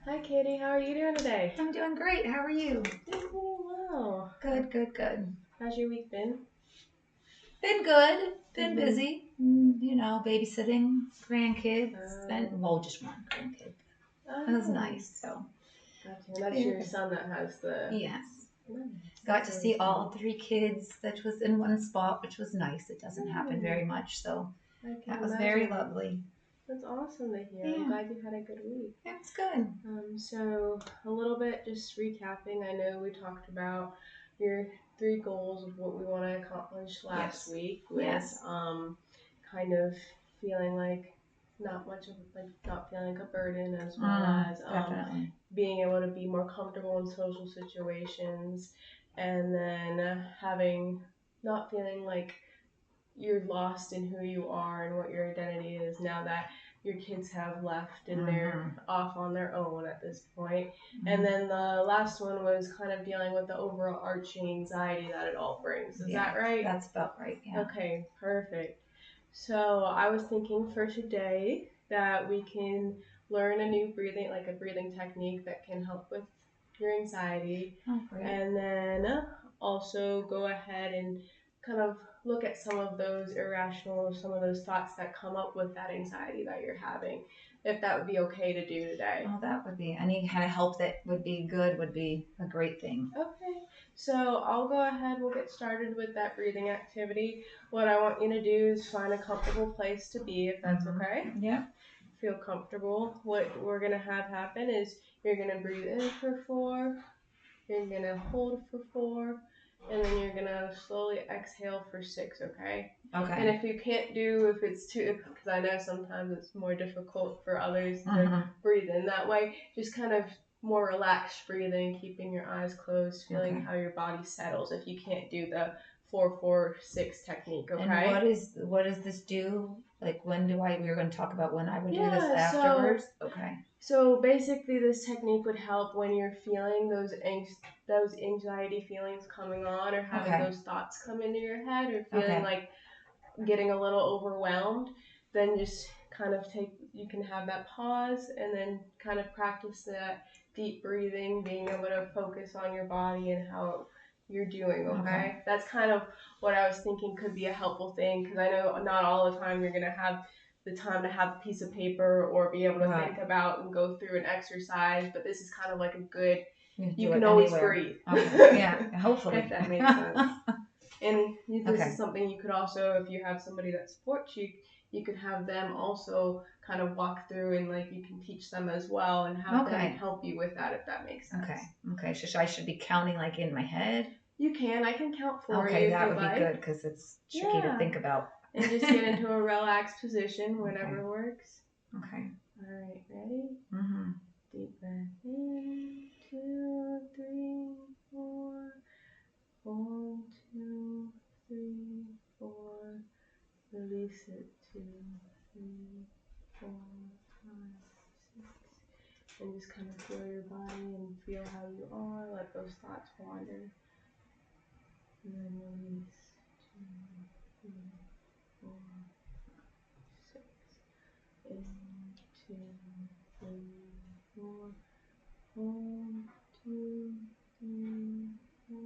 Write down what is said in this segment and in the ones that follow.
Hi, Katie. How are you doing today? I'm doing great. How are you? Doing really well. Good. How's your week been? Been good. Been Mhm. busy. Babysitting grandkids. And just one grandkid. It was nice. So Gotcha. And that's your yeah. son that has the. Yes. Nice. Got That's to really see all sweet. 3 kids. That was in one spot, which was nice. It doesn't happen very much, so I can that was very imagine. lovely. That's awesome to hear. I'm Yeah, glad you had a good week. it's good. So a little bit just recapping. I know we talked about your 3 goals of what we want to accomplish last Yes. week with Yes. kind of feeling like not much of like not feeling like a burden as well as Definitely. being able to be more comfortable in social situations and then having not feeling like you're lost in who you are and what your identity is now that your kids have left and they're off on their own at this point. And then the last one was kind of dealing with the overarching anxiety that it all brings. Is that right? That's about right. Yeah. Okay, perfect. So I was thinking for today that we can learn a new breathing, like a breathing technique that can help with your anxiety. Oh, great. And then also go ahead and kind of look at some of those irrational, some of those thoughts that come up with that anxiety that you're having, if that would be okay to do today. Oh, that would be any kind of help that would be good would be a great thing. Okay, so I'll go ahead, we'll get started with that breathing activity. What I want you to do is find a comfortable place to be, if that's okay. Yeah. Feel comfortable. What we're going to have happen is you're going to breathe in for 4, you're going to hold for 4, and then you're going to slowly exhale for 6, okay? Okay. And if you can't do, if it's too, because I know sometimes it's more difficult for others to breathe in that way, just kind of more relaxed breathing, keeping your eyes closed, feeling how your body settles if you can't do the 4-4-6 technique, okay? And what does this do? Like we're going to talk about when I would do this afterwards? Okay. So basically this technique would help when you're feeling those anxiety feelings coming on or having those thoughts come into your head or feeling like getting a little overwhelmed, then just kind of you can have that pause and then kind of practice that deep breathing, being able to focus on your body and how you're doing, okay? That's kind of what I was thinking could be a helpful thing because I know not all the time you're going to have the time to have a piece of paper or be able to think about and go through an exercise, but this is kind of like a good, you can always breathe. Okay. Yeah, hopefully. If that makes sense. And this is something you could also, if you have somebody that supports you, you could have them also kind of walk through and like you can teach them as well and have them help you with that if that makes sense. Okay. So I should be counting like in my head? You can. I can count for you. Okay, that would be good because it's tricky to think about. And just get into a relaxed position, whatever works. Okay. All right, ready? Deep breath in, 2, 3, 4. 1, 2, 3, 4. Release it. 2, 3, 4, 5, 6. And just kind of feel your body and feel how you are. Let those thoughts wander. And then release. 2, 3, 4, 6. In, 2, 3, 4. 1, 2, 3, 4.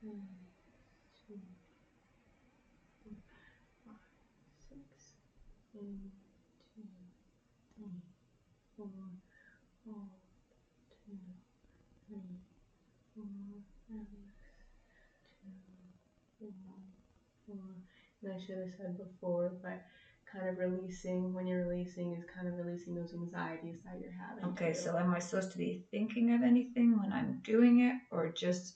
And 2, 3, 5, 6. In, 2, 3, 4. Hold. 2, 3, 4. Release. 2, 3, 4. And I should have said before, but kind of releasing, when you're releasing, is kind of releasing those anxieties that you're having. Okay, so am I supposed to be thinking of anything when I'm doing it or just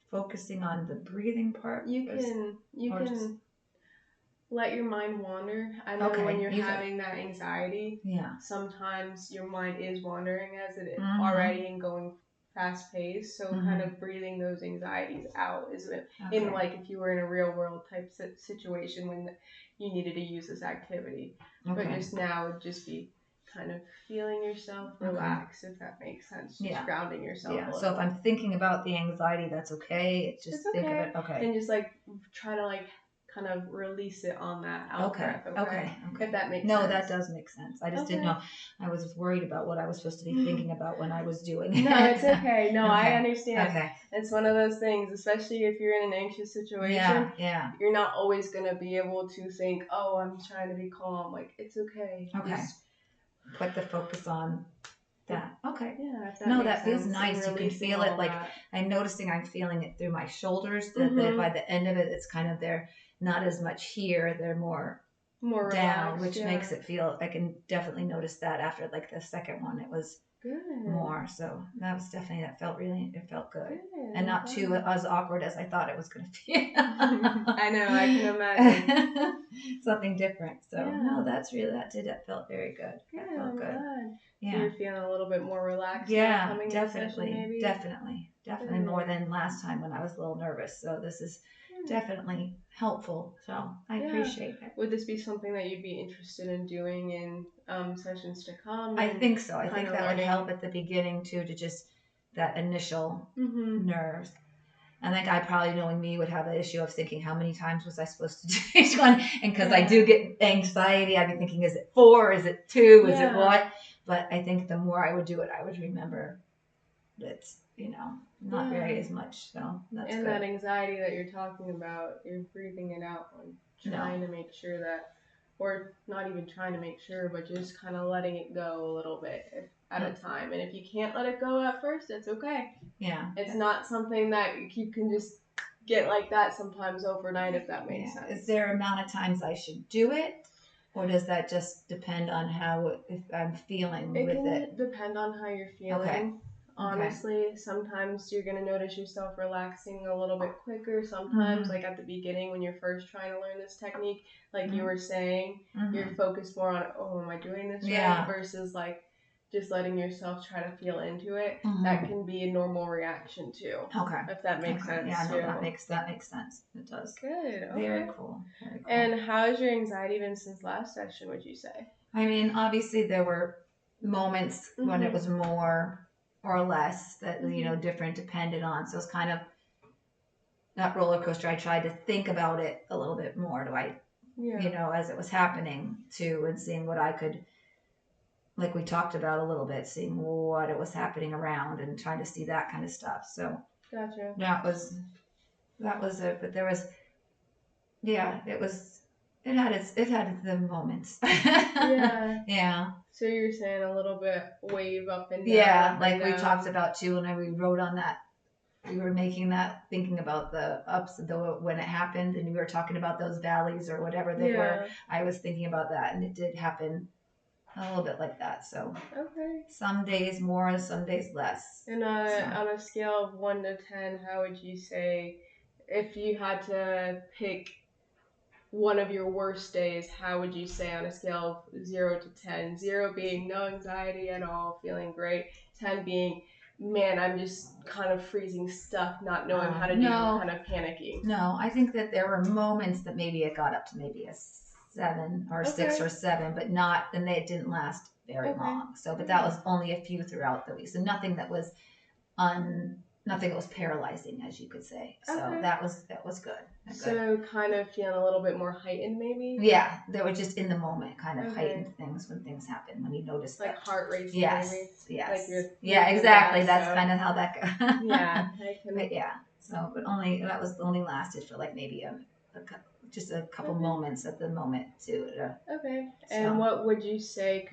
focusing on the breathing part? You can let your mind wander. I know when you're having that anxiety, sometimes your mind is wandering as it is already and going fast paced. So kind of breathing those anxieties out is in like if you were in a real world type situation when you needed to use this activity. But just now would just be kind of feeling yourself relax, if that makes sense. Just grounding yourself. Yeah. So if I'm thinking about the anxiety, that's okay. It's just think of it. Okay. And just like try to like kind of release it on that out breath. Okay. If that makes sense. No, that does make sense. I just didn't know. I was worried about what I was supposed to be thinking about when I was doing it. No, it's okay. No, I understand. Okay. It's one of those things, especially if you're in an anxious situation. Yeah. You're not always going to be able to think, oh, I'm trying to be calm. Like, it's okay. Okay. Just put the focus on that. Okay. Yeah. That feels nice. You can feel it. Like, I'm noticing I'm feeling it through my shoulders. That by the end of it, it's kind of they're not as much here. They're more down, relaxed, which makes it feel. I can definitely notice that after like the second one, it was good. More. So that was definitely it felt good. And not too as awkward as I thought it was going to be. I know, I can imagine. Something different. So no, that felt very good. That felt good. Glad. Yeah. So you're feeling a little bit more relaxed. Yeah, coming definitely, in the session, maybe? definitely more than last time when I was a little nervous. So this is definitely helpful. So I appreciate it. Would this be something that you'd be interested in doing in sessions to come? I think so. I think that would help at the beginning too, to just that initial nerves. I think I probably, knowing me, would have an issue of thinking how many times was I supposed to do each one, and because I do get anxiety, I'd be thinking, is it 4? Is it 2? Is it what? But I think the more I would do it, I would remember that not very as much. So that's good. And that anxiety that you're talking about, you're breathing it out on trying to make sure that, or not even trying to make sure, but just kind of letting it go a little bit at a time. And if you can't let it go at first, it's okay. Yeah. It's not something that you can just get like that sometimes overnight, if that makes sense. Is there an amount of times I should do it? Or does that just depend on if I'm feeling with it? It can depend on how you're feeling. Okay. Honestly, sometimes you're going to notice yourself relaxing a little bit quicker. Sometimes, like at the beginning when you're first trying to learn this technique, like you were saying, you're focused more on, oh, am I doing this right? Versus like just letting yourself try to feel into it. That can be a normal reaction too. Okay. If that makes sense. Yeah, no, that makes sense. It does. Good. Okay. Very cool. Very cool. And how has your anxiety been since last session, would you say? I mean, obviously there were moments when it was more or less that, different depended on. So it's kind of that roller coaster. I tried to think about it a little bit more. As it was happening too, and seeing what I could, like we talked about a little bit, seeing what it was happening around and trying to see that kind of stuff. So gotcha. That was it. But there was, it had the moments. Yeah. So you're saying a little bit wave up and down. Yeah, like we talked about too, and we wrote on that. We were making that, thinking about the ups, when it happened, and we were talking about those valleys or whatever they were. I was thinking about that, and it did happen a little bit like that. So some days more and some days less. And on a scale of 1 to 10, how would you say, if you had to pick one of your worst days, how would you say on a scale of 0 to 10? 0 being no anxiety at all, feeling great. 10 being, man, I'm just kind of freezing stuck, not knowing how to do, kind of panicking. No, I think that there were moments that maybe it got up to maybe a 7 or 6 or 7, but not, and it didn't last very long. So, but that was only a few throughout the week. So nothing that was paralyzing, as you could say. So that was good. So kind of feeling a little bit more heightened, maybe? Yeah, they were just in the moment, kind of heightened things when things happen, when you notice like heart racing. Yes, maybe? yes. Like exactly. That's kind of how that goes. Yeah. But so, but that was only lasted for like maybe just a couple moments at the moment too. Okay. And what would you say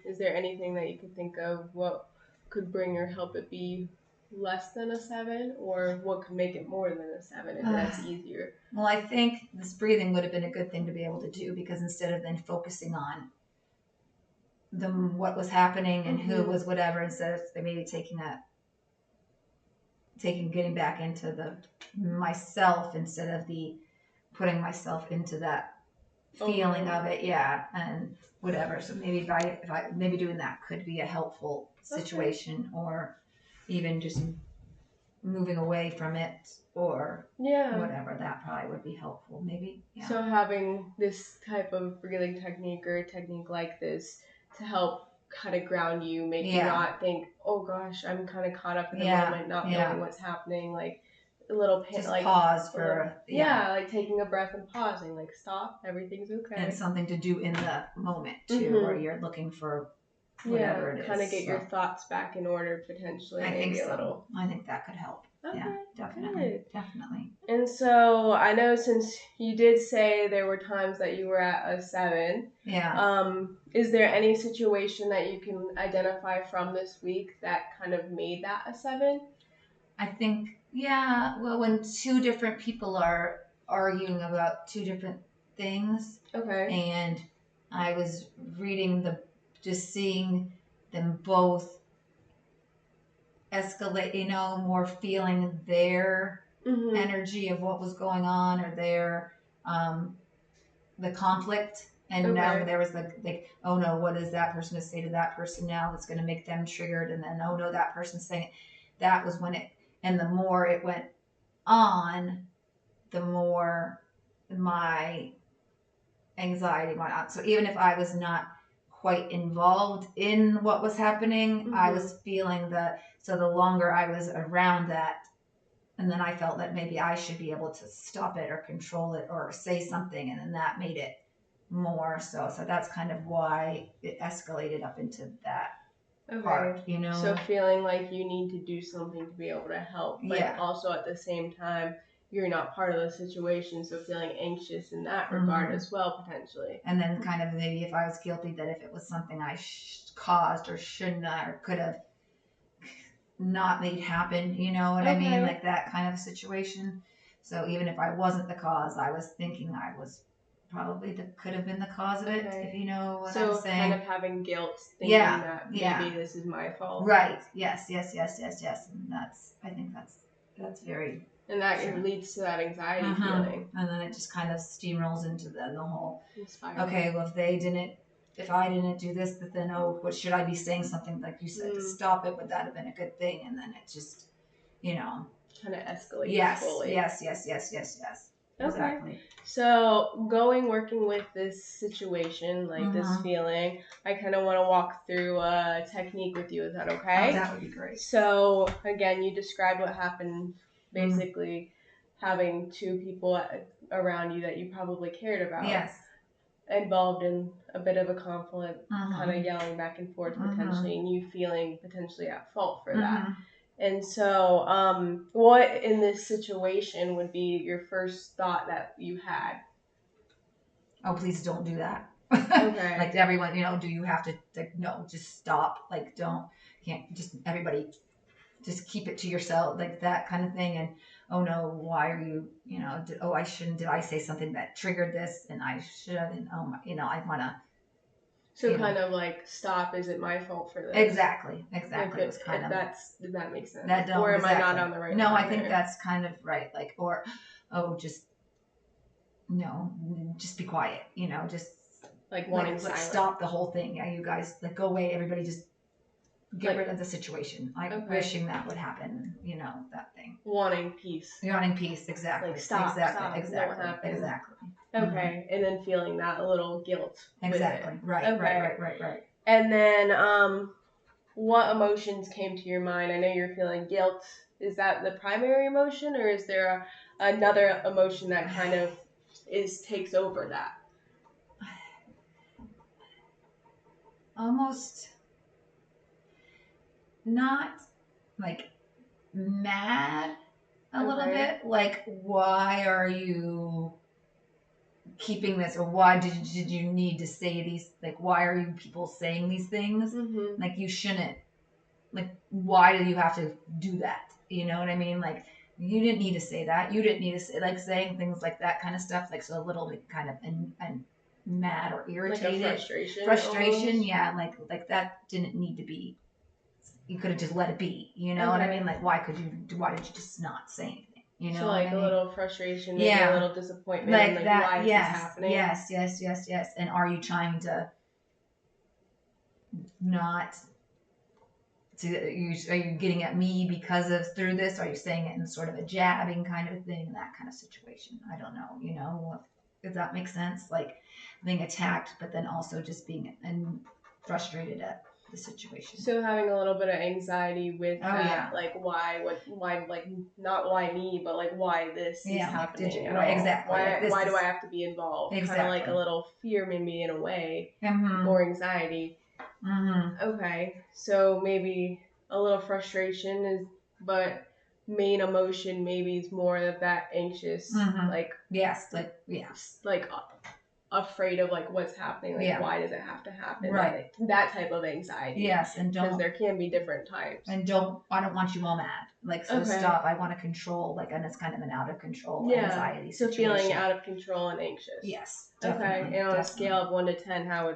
is there anything that you could think of what could bring or help it be less than a 7, or what could make it more than a 7 if that's easier? Well, I think this breathing would have been a good thing to be able to do, because instead of then focusing on what was happening and who was whatever, instead of maybe getting back into the myself instead of putting myself into that feeling of it, and whatever. So maybe if I maybe doing that could be a helpful situation, or even just moving away from it, or whatever, that probably would be helpful, maybe. So having this type of breathing technique, or a technique like this, to help kind of ground you, make you not think, oh gosh, I'm kind of caught up in the moment, not knowing what's happening, like little just like pause for like taking a breath and pausing, like stop, everything's okay, and something to do in the moment too, where you're looking for whatever it is. Kind of get your thoughts back in order potentially. I think so. A little. I think that could help. Okay, yeah, definitely. And so I know since you did say there were times that you were at a 7. Yeah. Is there any situation that you can identify from this week that kind of made that a 7? I think, yeah. Well, when 2 different people are arguing about 2 different things. Okay. And I was reading just seeing them both escalate, more feeling their energy of what was going on, or their the conflict. And now there was like, oh no, what is that person to say to that person now that's going to make them triggered? And then, oh no, that person's saying it. That was when and the more it went on, the more my anxiety went on. So even if I was not quite involved in what was happening, I was feeling so the longer I was around that, and then I felt that maybe I should be able to stop it or control it or say something, and then that made it more so that's kind of why it escalated up into that part, So feeling like you need to do something to be able to help, but also at the same time you're not part of the situation, so feeling anxious in that regard as well, potentially. And then kind of maybe if I was guilty that if it was something I caused or shouldn't have or could have not made happen, you know what I mean? Like that kind of situation. So even if I wasn't the cause, I was thinking I was probably could have been the cause of it, if you know what I'm saying. So kind of having guilt, thinking that maybe this is my fault. Right. Yes. And I think that's very... And that leads to that anxiety feeling. And then it just kind of steamrolls into the whole, okay, well, if I didn't do this, but then, what should I be saying something like you said to stop it? Would that have been a good thing? And then it just, kind of escalates. Yes. Fully. Yes. Okay. Exactly. So working with this situation, like this feeling, I kind of want to walk through a technique with you. Is that okay? Oh, that would be great. So again, you described what happened. Basically, having 2 people around you that you probably cared about. Yes. Involved in a bit of a conflict, kind of yelling back and forth potentially, and you feeling potentially at fault for that. And so, what in this situation would be your first thought that you had? Oh, please don't do that. Okay. Like everyone, do you have to, no, just stop. Like, can't just everybody just keep it to yourself, like that kind of thing. And, oh no, why are you, I shouldn't, did I say something that triggered this and I should have, and I want to. So kind of like, stop, is it my fault for this? Exactly. It was kind of. Does that make sense? Or am I not on the right No, I think that's kind of right. Like, or, just be quiet, just. Like wanting silence. Stop the whole thing. Yeah, you guys, go away. Everybody just get rid of the situation. Wishing that would happen, that thing. Wanting peace, exactly. Like stop, exactly. Okay, and then feeling that a little guilt. Exactly. Right. And then, what emotions came to your mind? I know you're feeling guilt. Is that the primary emotion, or is there another emotion that kind of takes over that? Almost not like mad a little bit, like, why are you keeping this, or why did you need to say these, like, why are you people saying these things? Like, you shouldn't, like, why do you have to do that? You know what I mean? Like, you didn't need to say that. You didn't need to say, like, saying things like that kind of stuff, like, so a little bit kind of and mad or irritated. Like a frustration almost? Yeah, like that didn't need to be. You could have just let it be. You know what I mean? Like, why did you just not say anything? You know, so like what I mean? A little frustration, maybe a little disappointment, like and that. Why is this happening? Yes. And are you trying to not? Are you getting at me because of through this? Are you saying it in sort of a jabbing kind of thing? That kind of situation. I don't know. If that makes sense, like being attacked, but then also just being frustrated at the situation. So having a little bit of anxiety with that, like why, like not why me, but like why this is happening at all. Exactly. Why do I have to be involved? Exactly. Kind of like a little fear, maybe, in a way, more anxiety. Okay, so maybe a little frustration is, but main emotion maybe is more of that anxious, like afraid of like what's happening, like why does it have to happen, right? That type of anxiety. Yes, and because there can be different types. And I don't want you all mad. Like, so stop. I want to control, like, and it's kind of an out of control anxiety situation. So feeling out of control and anxious. Yes, definitely. Okay, and on a scale of 1 to 10, how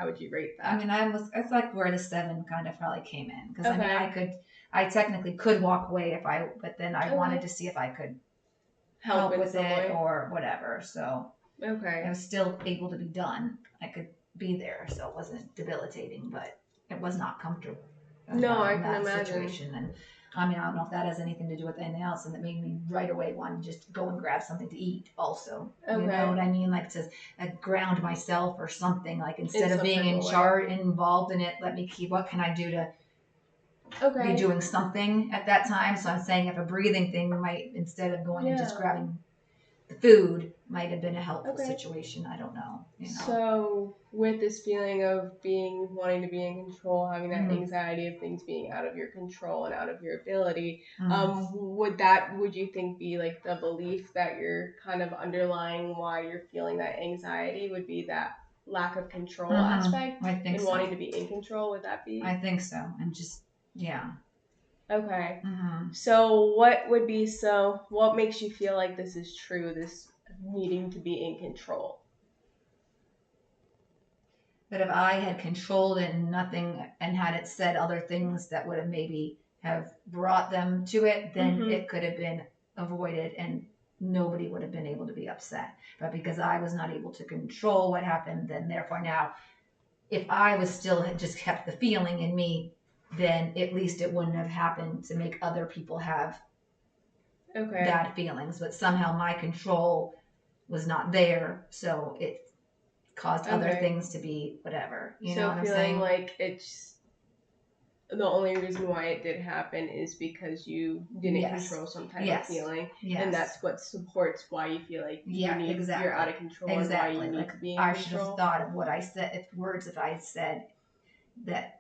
would you rate that? I mean, it's like where the 7 kind of probably came in, because I mean, I technically could walk away but then I wanted to see if I could help with it or whatever. So I was still able to be done. I could be there, so it wasn't debilitating, but it was not comfortable. No, I can imagine. Situation. And I mean, I don't know if that has anything to do with anything else, and that made me right away want to just go and grab something to eat. Also, you know what I mean? Like to ground myself or something. Like instead of being involved in it, let me keep. What can I do to be doing something at that time? So I'm saying if a breathing thing might, instead of going and just grabbing the food, might have been a helpful situation. I don't know. So with this feeling of wanting to be in control, having that anxiety of things being out of your control and out of your ability, would you think be like the belief that you're kind of underlying why you're feeling that anxiety would be that lack of control aspect? I think and wanting to be in control, would that be? I think so. And just Okay. So what makes you feel like this is true, this needing to be in control? But if I had controlled it and nothing, and had it said other things that would have maybe have brought them to it, then it could have been avoided and nobody would have been able to be upset. But because I was not able to control what happened, then therefore now, if I was still had just kept the feeling in me, then at least it wouldn't have happened to make other people have bad feelings. But somehow my control was not there, so it caused other things to be whatever. You know what I'm saying? Like it's the only reason why it did happen is because you didn't control some type of feeling, and that's what supports why you feel like you're out of control and why you need to be in control. I should have thought of what I said, if I said that.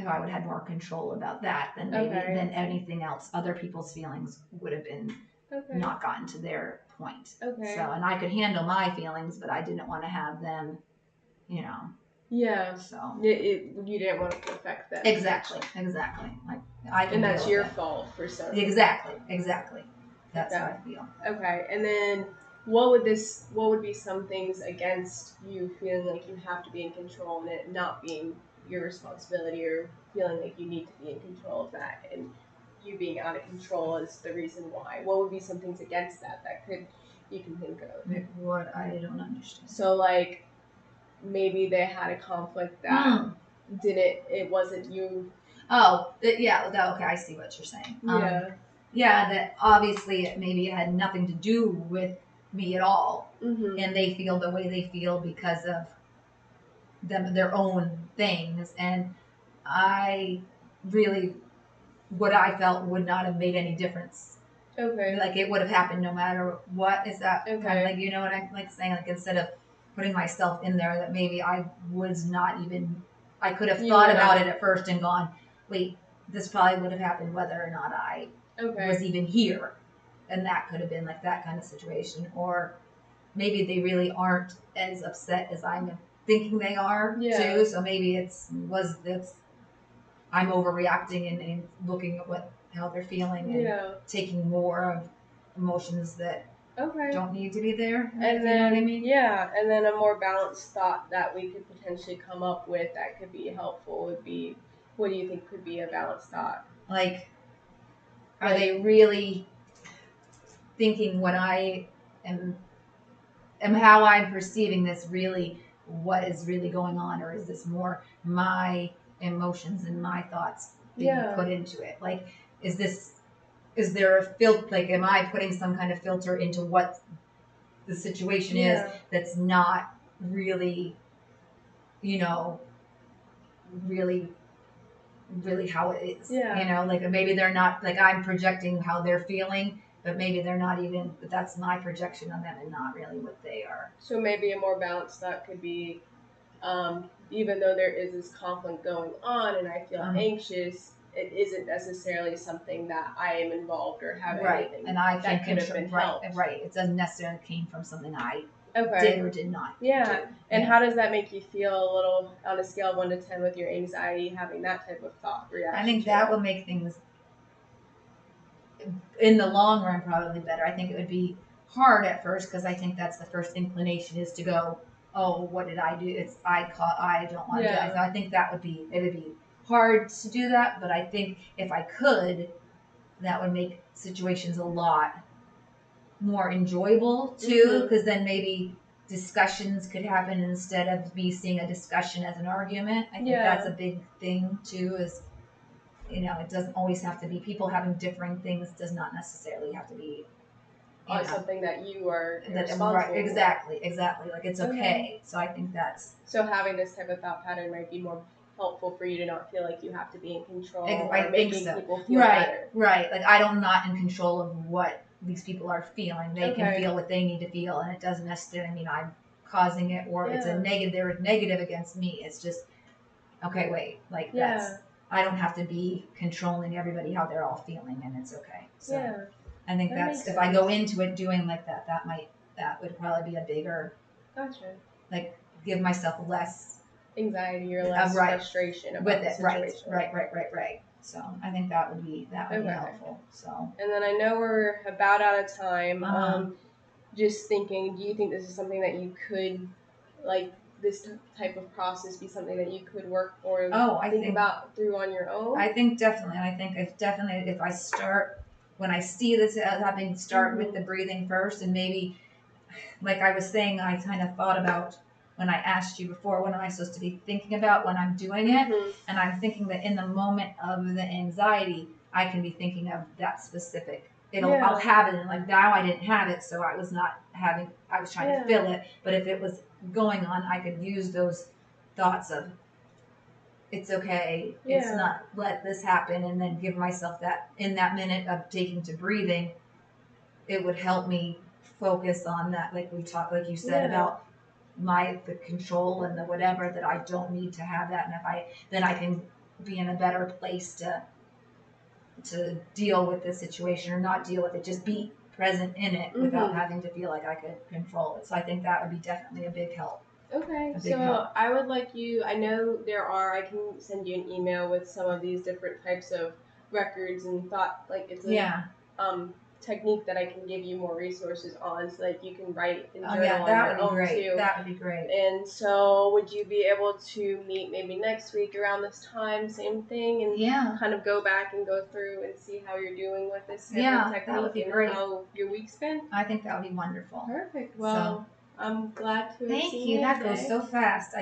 If I would have had more control about that, then maybe than anything else, other people's feelings would have been not gotten to their point. So, and I could handle my feelings, but I didn't want to have them, Yeah. So you didn't want to affect them. Exactly. Like I can. And that's your fault for some. Exactly. That's how I feel. Okay, and then what would be some things against you feeling like you have to be in control and it not being your responsibility, or feeling like you need to be in control of that, and you being out of control is the reason why? What would be some things against that you can think of? What? I don't understand. So like maybe they had a conflict that it wasn't you. Oh, yeah. Okay, I see what you're saying. Yeah, that obviously maybe it had nothing to do with me at all, and they feel the way they feel because of their own things, and I really, what I felt would not have made any difference. Like it would have happened no matter what. Is that kind of like, you know what I'm like saying? Like instead of putting myself in there, that maybe I was not even, I could have thought about it at first and gone, wait, this probably would have happened whether or not I was even here. And that could have been like that kind of situation. Or maybe they really aren't as upset as I'm thinking they are too. So maybe I'm overreacting and looking at how they're feeling and taking more of emotions that don't need to be there. And then, you know what I mean? Yeah, and then a more balanced thought that we could potentially come up with that could be helpful would be, what do you think could be a balanced thought? Like, are they really thinking what I am how I'm perceiving this really what is really going on, or is this more my emotions and my thoughts being put into it? Like, is there a filter? Like, am I putting some kind of filter into what the situation is that's not really, really how it is. Yeah. You know, like maybe they're not, like I'm projecting how they're feeling, but maybe they're not even, but that's my projection on them and not really what they are. So maybe a more balanced thought could be, even though there is this conflict going on and I feel anxious, it isn't necessarily something that I am involved or have anything and I that could have been helped. Right. It doesn't necessarily came from something I okay. did or did not. Yeah. do. And yeah. How does that make you feel a little on a scale of 1 to 10 with your anxiety having that type of thought reaction? I think that will make things in the long run probably better. I think it would be hard at first because I think that's the first inclination is to go, oh, what did I do? I don't want to do that. So I think it would be hard to do that, but I think if I could, that would make situations a lot more enjoyable too, because then maybe discussions could happen instead of me seeing a discussion as an argument. I think that's a big thing too, is, you know, it doesn't always have to be people having differing things, does not necessarily have to be on something that you are responsible for. Exactly. Like it's okay. So I think that's. So having this type of thought pattern might be more helpful for you to not feel like you have to be in control I think so. People feel better. Right. Like I'm not in control of what these people are feeling. They can feel what they need to feel, and it doesn't necessarily mean I'm causing it or it's a negative. They're negative against me. It's just okay. Wait, like that's. I don't have to be controlling everybody how they're all feeling, and it's okay. So I think that's if I go into it doing like that, that would probably be a bigger. Gotcha. Like give myself less anxiety or less frustration about with the it. situation. Right. So I think that would be helpful. So. And then I know we're about out of time. Just thinking, do you think this is something that you could, like, this type of process be something that you could work or think about through on your own? I think definitely. And I think if I start, when I see this happening, start with the breathing first, and maybe, like I was saying, I kind of thought about when I asked you before, what am I supposed to be thinking about when I'm doing it? And I'm thinking that in the moment of the anxiety, I can be thinking of that specific. I'll have it, and like now I didn't have it, so I was trying to fill it. But if it was going on, I could use those thoughts of, it's okay, it's not, let this happen, and then give myself that, in that minute of taking to breathing, it would help me focus on that, like you said, about the control and the whatever, that I don't need to have that, and then I can be in a better place to deal with the situation, or not deal with it, just be present in it without having to feel like I could control it. So I think that would be definitely a big help. Okay, so I would like you, I know I can send you an email with some of these different types of records and thought, like it's a technique that I can give you more resources on, so that you can write and journal on your own too. That would be great. And so would you be able to meet maybe next week around this time, same thing, and kind of go back and go through and see how you're doing with this technique, that would be great. How your week's been? I think that would be wonderful. Perfect. Well, I'm glad to have Thank seen you. That today. goes so fast.